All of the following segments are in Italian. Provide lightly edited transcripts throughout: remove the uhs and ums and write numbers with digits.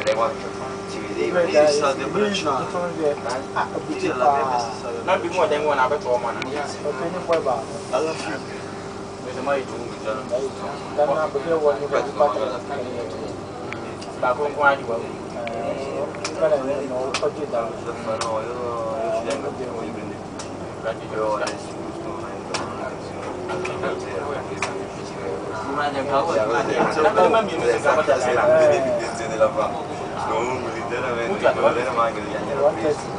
le quattro si vedeva. Ieri è stato abbracciato. Io l'avrebbe stato. Ma prima tengo una per tua mano. Alla fine. Vedo mai tu. La con di qua. No, io ci tengo a dire come li prendevo. Io adesso in questo momento della fa. Comunque l'interamente quello era manca degli anni era visto.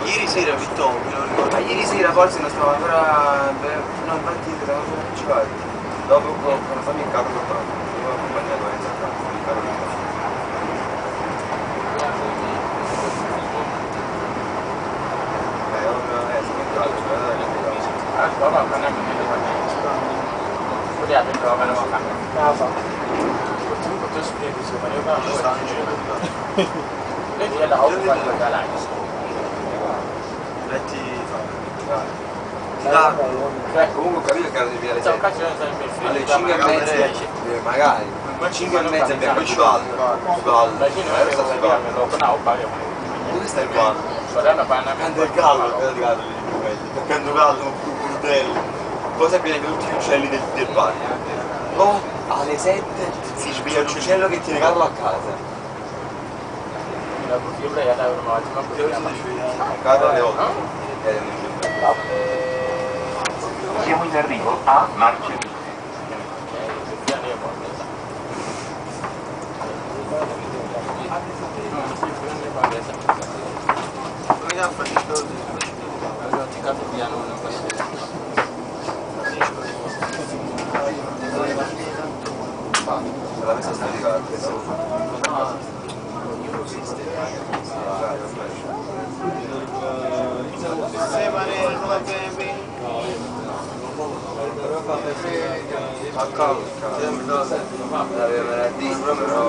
Ieri sera Vittorio, me lo ricordo. Ieri sera forse non stavo ancora non partito, stavo ancora principale. Dopo quando fammi il capo io ho accompagnato a casa, il capo di casa. Comunque ho capito che ero di via alle 7. Alle 5:30 magari 5:30 abbiamo il Svaldo. Dove sta il gallo? Accanto al gallo, accanto al gallo, Brutello. Poi sapete che tutti gli uccelli del parco. Poi alle 7 si sveglia l'uccello che tiene Carlo a casa. Carlo alle 8. Siamo in arrivo a Marcello. La messa sta di carte. A caldo, però